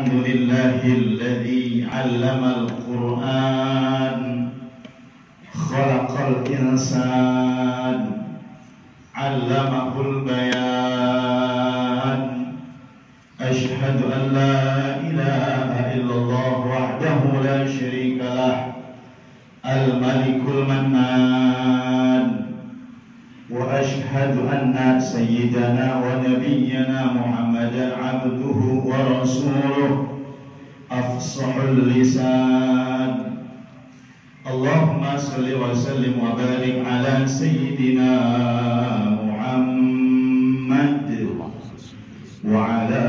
Alhamdulillahilladzi 'allamal Qur'an khalaqal insan 'allamahul bayan. Asyhadu an la ilaha illallah wahdahu la syarika lah, al-malikul mannan. Wa asyhadu anna sayyidana wa nabiyyana Muhammadan abduhu wa rasuluh afsahul lisan. Allahumma salli wa sallim wa barik ala sayyidina Muhammad wa ala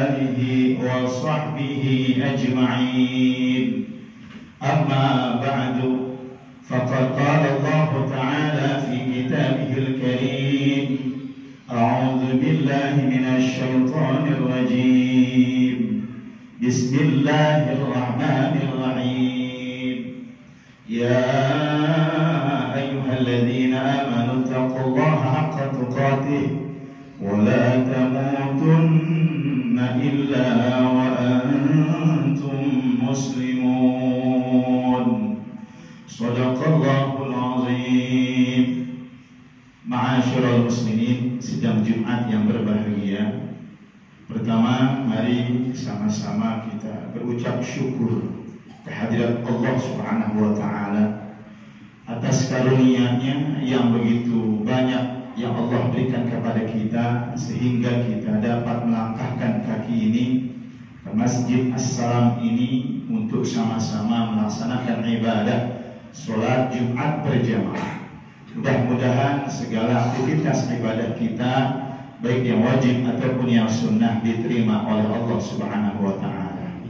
alihi wa sahbihi ajma'in. Amma ba'du, faqad qala Allah ta'ala fi kitabihil karim, a'udzu billahi minasy syaithanir rajim. Bismillahirrahmanirrahim. Ya ayyuhalladzina amanu taqullaha haqqa tuqatih wa la tamutunna illa wa antum muslimun. Shadaqallahul azim. Ma'asyiral muslimin, sidang Jumat yang berbahagia. Pertama, mari sama-sama kita berucap syukur kehadirat Allah Subhanahu wa taala atas karunia-Nya yang begitu banyak yang Allah berikan kepada kita, sehingga kita dapat melangkahkan kaki ini ke Masjid As-Salam ini untuk sama-sama melaksanakan ibadah sholat Jumat berjamaah. Mudah-mudahan segala aktivitas ibadah kita, baik yang wajib ataupun yang sunnah, diterima oleh Allah Subhanahu wa ta'ala.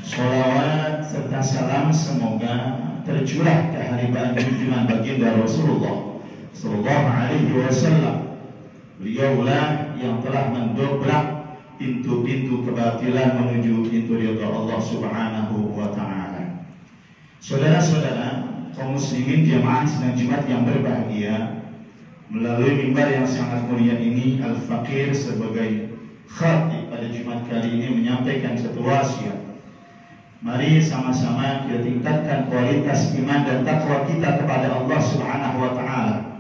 Sholawat serta salam semoga tercurah ke haribaan junjungan baginda Rasulullah sallallahu alaihi wasallam. Beliaulah yang telah mendobrak pintu-pintu kebatilan menuju pintu ridha Allah Subhanahu wa ta'ala. Saudara-saudara kaum muslimin jamaah sidang Jumat yang berbahagia, melalui mimbar yang sangat mulia ini, Al-Faqir sebagai khatib pada Jumat kali ini menyampaikan satu wasiat. Mari sama-sama kita tingkatkan kualitas iman dan takwa kita kepada Allah Subhanahu wa ta'ala.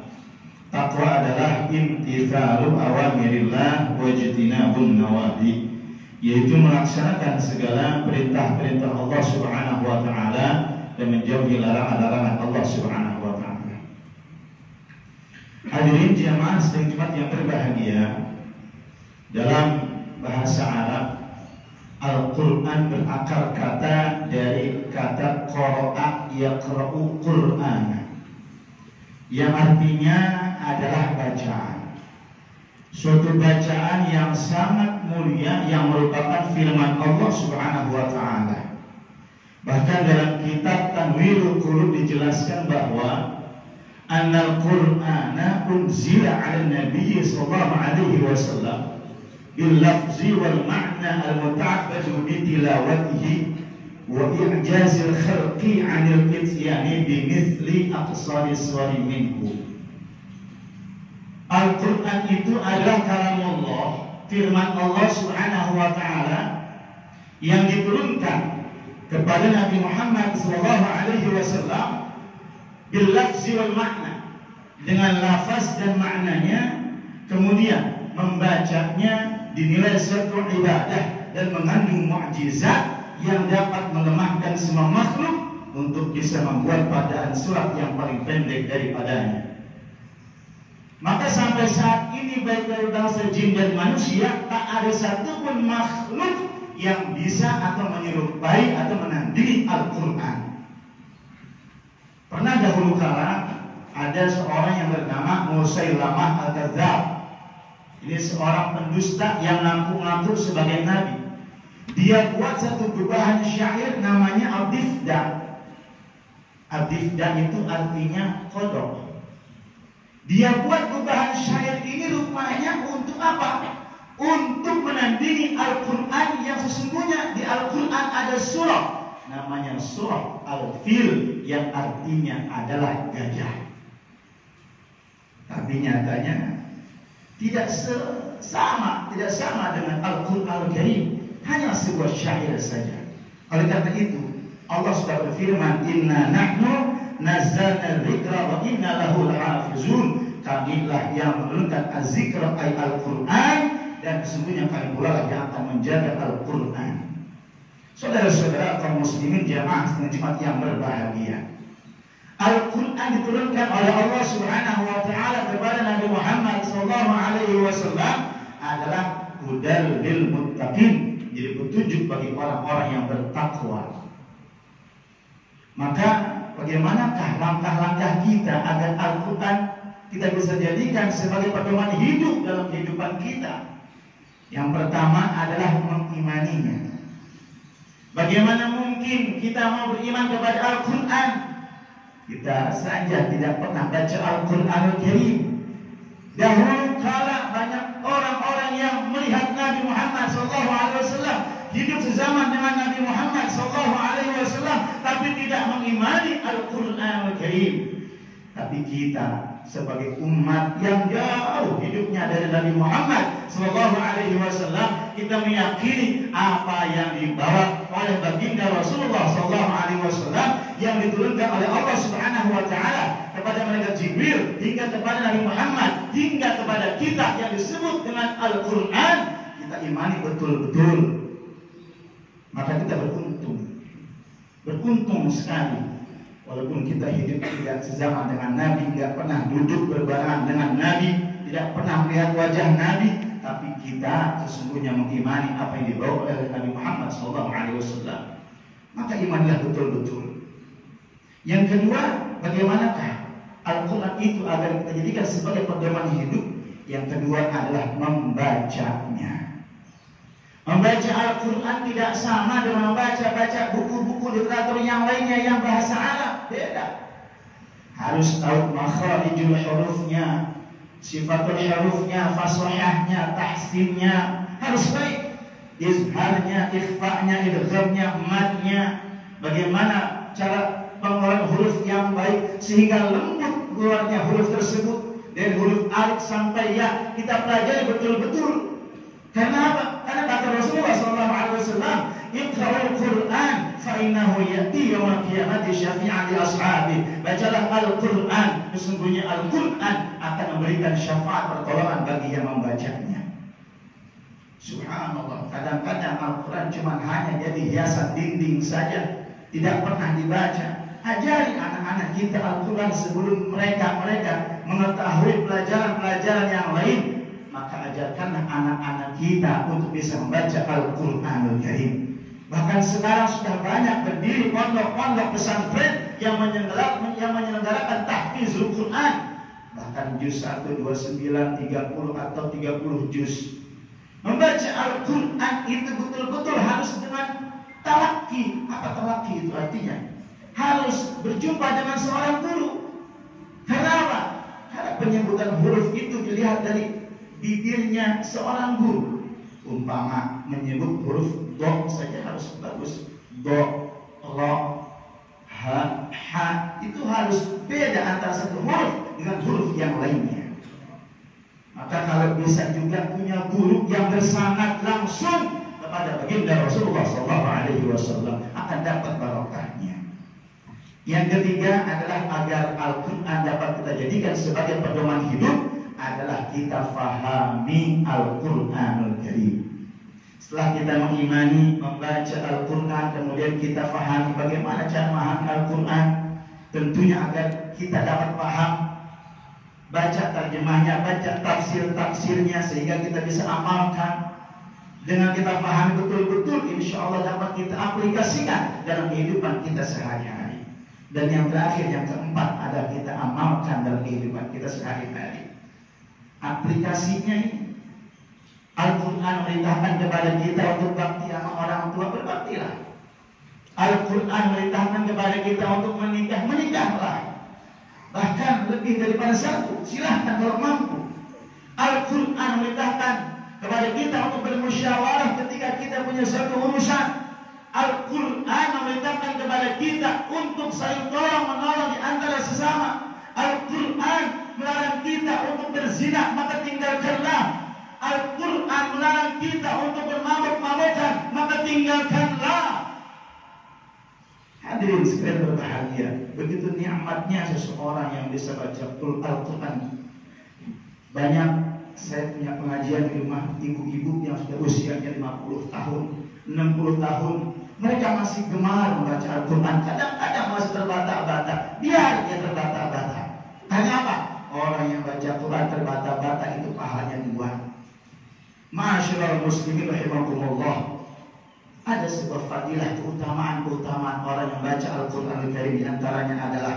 Takwa adalah imtithalu awamirillah wa ijtinabun nawahi, yaitu melaksanakan segala perintah-perintah Allah Subhanahu wa ta'ala dan menjauhi larangan-larangan Allah Subhanahu wa ta'ala. Hadirin jamaah sidang Jumat yang berbahagia, dalam bahasa Arab, Al-Quran berakar kata dari kata qara'a yaqra'u Qur'an, yang artinya adalah bacaan. Suatu bacaan yang sangat mulia yang merupakan firman Allah Subhanahu wa ta'ala. Bahkan dalam kitab Tanwirul Qulub dijelaskan bahwa annal Qur'ana unzila 'ala Nabi sallallahu alaihi wasallam bil lafzi wal ma'na al muta'abbadu bi tilawatihi wa i'jazil khalqi 'anil ityani bi mithli aqsari suwari minhu. Al-Qur'an itu adalah kalamullah, firman Allah Subhanahu wa ta'ala yang diturunkan kepada Nabi Muhammad sallallahu alaihi wasallam bil lafzi wal makna, dengan lafaz dan maknanya, kemudian membacanya dinilai suatu ibadah dan mengandung mukjizat yang dapat melemahkan semua makhluk untuk bisa membuat bacaan surat yang paling pendek daripadanya. Maka sampai saat ini baik dari bangsa jin dan manusia, tak ada satupun makhluk yang bisa atau menyerupai atau menandingi Al-Quran. Pernah dahulu kala ada seorang yang bernama Musailamah Al-Kadzdzab. Ini seorang pendusta yang ngaku-ngaku sebagai nabi. Dia buat satu gubahan syair namanya Al-Difda. Al-Difda itu artinya kodok. Dia buat gubahan syair ini rupanya untuk apa? Untuk menandingi Al-Quran yang sesungguhnya di Al-Quran ada surah namanya surah Al-Fil yang artinya adalah gajah. Tapi nyatanya tidak sama dengan Al-Quran Al-Karim. hanya sebuah syair saja. Oleh karena itu Allah sudah berfirman, Inna nahnu nazzalna dzikra wa inna lahu lahafizun. Kamilah yang menurunkan az-zikra ay Al-Quran, dan sesungguhnya kami pula lah yang akan menjaga Al-Quran. Saudara-saudara kaum muslimin jamaah Jumat yang berbahagia, Al-Quran diturunkan oleh Allah Subhanahu wa taala kepada Nabi Muhammad sallallahu alaihi wasallam adalah hudal lil muttaqin, jadi petunjuk bagi orang-orang yang bertakwa. Maka bagaimanakah langkah-langkah kita agar Al-Quran kita bisa jadikan sebagai pedoman hidup dalam kehidupan kita? Yang pertama adalah mengimaninya. Bagaimana mungkin kita mau beriman kepada Al-Quran, kita saja tidak pernah baca Al-Quranul Karim? Dahulu kala banyak orang-orang yang melihat Nabi Muhammad SAW hidup sezaman dengan Nabi Muhammad SAW, tapi tidak mengimani Al-Quranul Karim. Tapi kita sebagai umat yang jauh hidupnya dari Nabi Muhammad SAW, kita meyakini apa yang dibawa oleh baginda Rasulullah SAW yang diturunkan oleh Allah Subhanahu wa taala kepada malaikat Jibril hingga kepada Nabi Muhammad hingga kepada kita yang disebut dengan Al-Quran, kita imani betul-betul. Maka kita beruntung sekali. Walaupun kita hidup tidak sezaman dengan Nabi, tidak pernah duduk berbarengan dengan Nabi, tidak pernah melihat wajah Nabi, tapi kita sesungguhnya mengimani apa yang dibawa oleh Nabi Muhammad SAW. Maka imanilah betul-betul. Yang kedua, bagaimanakah Al-Quran itu agar kita jadikan sebagai pedoman hidup? Yang kedua adalah membacanya. Membaca Al-Quran tidak sama dengan membaca buku-buku literatur yang lainnya yang bahasa Arab. Beda. Harus tahu makharijul hurufnya, sifatul hurufnya, fasohahnya, tahsinnya. Harus baik. Izharnya, ikhfa'nya, idghamnya, madnya. Bagaimana cara pengeluaran huruf yang baik sehingga lembut keluarnya huruf tersebut. Dari huruf alif sampai ya kita pelajari betul-betul. Karena apa? Karena kata Rasulullah SAW, Iqra'ul Quran fa innahu ya'ti yaumil qiyamati syafi'an li ashabi. Bacalah Al-Quran, sesungguhnya Al-Quran akan memberikan syafaat pertolongan bagi yang membacanya. Subhanallah, kadang-kadang Al-Quran cuma hanya jadi hiasan dinding saja, tidak pernah dibaca. Ajari anak-anak kita Al-Quran sebelum mereka mengetahui pelajaran-pelajaran yang lain. Maka ajarkanlah anak-anak kita untuk bisa membaca Al-Quranul Karim. Bahkan sekarang sudah banyak berdiri pondok-pondok pesantren yang menyelenggarakan tahfizul Quran. Bahkan juz 1, 29, 30 atau 30 juz. Membaca Al-Quran itu betul-betul harus dengan talaki. Apa talaki itu artinya? Harus berjumpa dengan seorang guru. Karena apa? Karena penyebutan huruf itu dilihat dari bibirnya seorang guru. Umpama menyebut huruf do saja harus bagus. Do, ro, ha, itu harus beda antara satu huruf dengan huruf yang lainnya. Maka kalau bisa juga punya guru yang bersanad langsung kepada baginda Rasulullah SAW, akan dapat barokahnya. Yang ketiga adalah agar Al-Quran dapat kita jadikan sebagai pedoman hidup adalah kita fahami Al-Quranul Karim. Setelah kita mengimani, membaca Al-Quran, kemudian kita fahami bagaimana cara memahami Al-Quran. Tentunya agar kita dapat paham, baca terjemahnya, baca tafsir-tafsirnya, sehingga kita bisa amalkan. Dengan kita pahami betul-betul, insya Allah dapat kita aplikasikan dalam kehidupan kita sehari-hari. Dan yang terakhir, yang keempat adalah kita amalkan dalam kehidupan kita sehari-hari. Aplikasinya ini, Al-Quran merintahkan kepada kita untuk bakti sama orang tua, berbaktilah. Al-Quran merintahkan kepada kita untuk menikah, menikahlah. Bahkan lebih daripada satu, silahkan kalau mampu. Al-Quran merintahkan kepada kita untuk bermusyawarah ketika kita punya satu urusan. Al-Quran memerintahkan kepada kita untuk saling tolong-menolong di antara sesama. Al-Quran melarang kita untuk berzina, maka tinggalkanlah. Al-Quran melarang kita untuk bermabuk-mabukan, maka tinggalkanlah. Hadirin sekalian berbahagia, begitu nikmatnya seseorang yang bisa baca Al-Quran. Banyak saya punya pengajian di rumah ibu-ibu yang sudah usianya 50 tahun, 60 tahun. Mereka masih gemar membaca Al-Quran. Kadang-kadang masih terbata-bata. Biar dia terbata-bata. Karena apa? Orang yang baca Quran terbata-bata itu pahalanya 2. Ma'asyiral muslimin rahimakumullah. Ada sebuah fadilah, keutamaan orang yang baca Al-Quran Al-Karim. Di antaranya adalah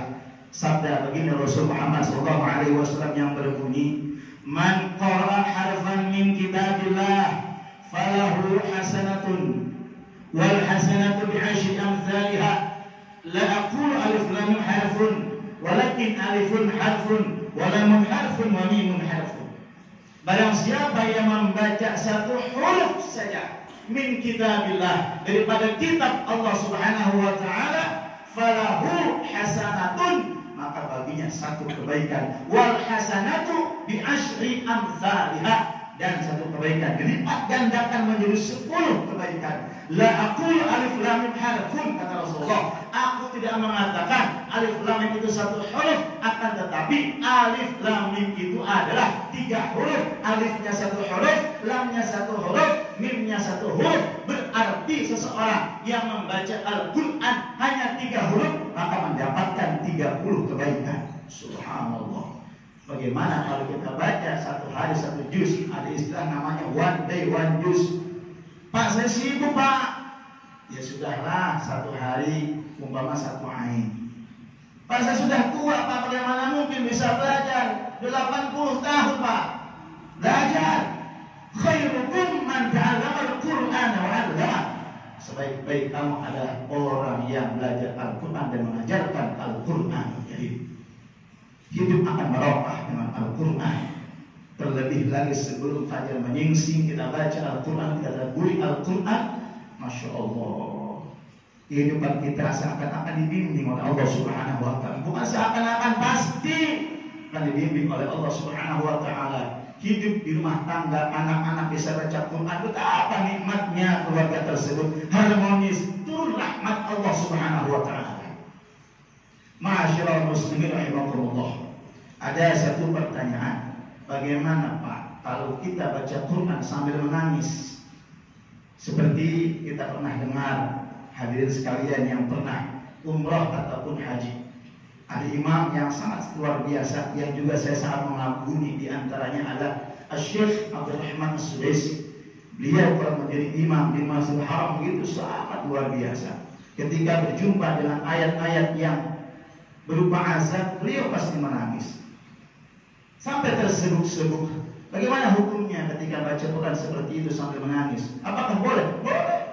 sabda baginda Rasul Muhammad SAW yang berbunyi, "Man qara'a harfan min kitabillah falahu hasanatun wal hasanatu bi'asyri amsalha." La aqulu alif lam harfun walakin alifun harfun wa lamun harfun wa mimun harfun. Barang siapa yang membaca satu huruf saja min kitabillah, daripada kitab Allah Subhanahu wa taala, falahu hasanatun, maka baginya satu kebaikan, wal hasanatu bi asyri amsalha, dan satu kebaikan dilipat gandakan menjadi 10 kebaikan. La aqulu alif lam mim harfun, kata Rasulullah, aku tidak mengatakan alif lam mim itu satu huruf, akan tetapi alif lam mim itu adalah 3 huruf. Alifnya satu huruf, lamnya satu huruf, mimnya satu huruf. Berarti seseorang yang membaca Al-Quran hanya 3 huruf, maka mendapatkan 30 kebaikan. Subhanallah. Bagaimana kalau kita baca satu hari 1 juz? Ada istilah namanya one day one juz. Pak, saya sibuk Pak. Ya sudahlah, 1 hari umpama 1 ain. Pak, saya sudah tua Pak, bagaimana mungkin bisa belajar? 80 tahun Pak. Belajar. Khairukum man ta'allama al-Qur'ana wa 'allama. Sebaik-baik kamu adalah orang yang belajar Al-Quran dan mengajarkan Al-Quran. Jadi hidup akan merokah dengan Al-Quran. Terlebih lagi sebelum fajar menyingsing, kita baca Al-Quran, kita tadabburi Al-Quran. Masya Allah, kehidupan kita seakan-akan dibimbing oleh Allah Subhanahu wa ta'ala. Bukan seakan-akan, pasti akan dibimbing oleh Allah Subhanahu wa ta'ala. Hidup di rumah tangga, anak-anak bisa baca Quran, betapa nikmatnya keluarga tersebut, harmonis, turun rahmat Allah Subhanahu wa ta'ala. Ma'asyiral muslimin rahimakumullah. Ada satu pertanyaan, bagaimana Pak kalau kita baca Quran sambil menangis? Seperti kita pernah dengar, hadirin sekalian yang pernah umrah ataupun haji, ada imam yang sangat luar biasa yang juga saya sangat mengagumi. Di antaranya adalah Syekh Abdul Rahman As-Sudaisi. Beliau kalau menjadi imam di Masjidil Haram begitu sangat luar biasa. Ketika berjumpa dengan ayat-ayat yang berupa azab, beliau pasti menangis sampai tersebut-sebut. Bagaimana hukumnya ketika baca Quran seperti itu sambil menangis? Apakah boleh? Boleh.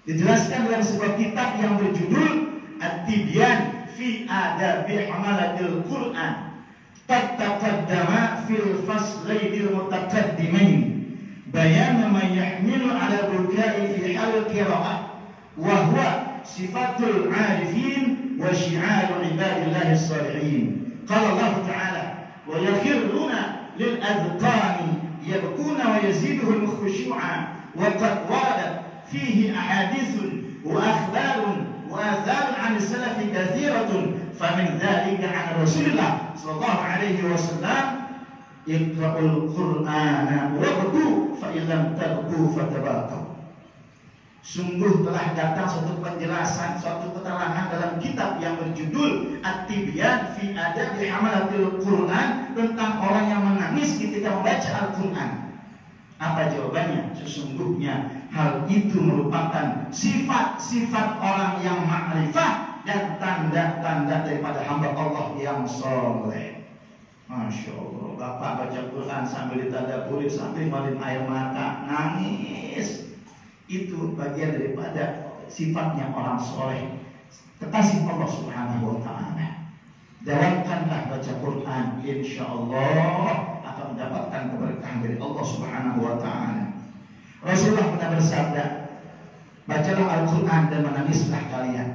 Dijelaskan dalam sebuah kitab yang berjudul At-Tibyan fi Adabi Hamalatil Quran. Qad taqaddama fil faslainil mutaqaddimain bayan ma yahmilu ala bukai fi hal qira'ah wa huwa sifatul 'arifin wa syi'aru ibadillahi as-salihin. Qala Allah Ta'ala wa yakhruna lil adqani yabkuna wa yaziduhum khushu'a wa qad waradat fihi ahadithun wa akhbarun وآثار عن السلف كثيرة فمن ذلك عن رسول الله صلى الله عليه وسلم اقرأوا القرآن وابكوا فإن لم تبكوا فتباكوا. Sungguh telah datang suatu penjelasan, suatu keterangan dalam kitab yang berjudul At-Tibyan fi Adabi Hamalatil Quran, tentang orang yang menangis ketika membaca Al-Quran. Apa jawabannya? Sesungguhnya hal itu merupakan sifat-sifat orang yang ma'rifah dan tanda-tanda daripada hamba Allah yang soleh. Masya Allah, Bapak baca Quran sambil ditadaburi, sambil mengalir air mata, nangis. Itu bagian daripada sifatnya orang soleh, kekasih Allah Subhanahu wa ta'ala. Dawamkanlah baca Quran, insya Allah akan mendapatkan keberkahan dari Allah Subhanahu wa ta'ala. Rasulullah pernah bersabda, bacalah Al-Quran dan menangislah kalian.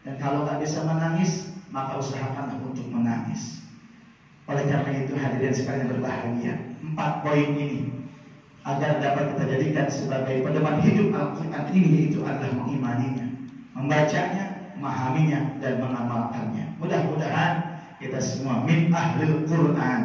Dan kalau tak bisa menangis, maka usahakanlah untuk menangis. Oleh karena itu hadirin sekalian berbahagia, 4 poin ini agar dapat kita jadikan sebagai pedoman hidup Al-Quran ini, yaitu adalah mengimaninya, membacanya, memahaminya, dan mengamalkannya. Mudah-mudahan kita semua min ahlil Quran.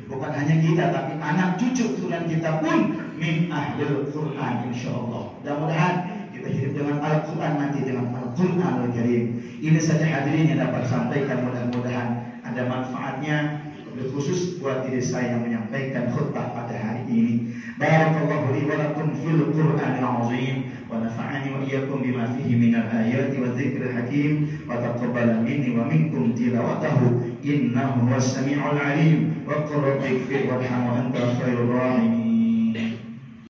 Bukan hanya kita, tapi anak cucu turunan kita pun min ahlil Quran, insyaallah. Mudah-mudahan kita hidup dengan Al-Quran, mati dengan Al-Quran Al-Karim. Ini saja hadirin yang dapat sampaikan, mudah-mudahan ada manfaatnya, khusus buat diri saya yang menyampaikan khutbah pada hari ini. Barakallahu li wa lakum fil Qur'anil azim wa nafa'ani wa iyyakum bima fihi minal ayati wa dzikril hakim wa taqabbala minni wa minkum tilawatahu innahu was sami'ul alim wa qul rabbi ighfir warham wa anta khairur rahimin.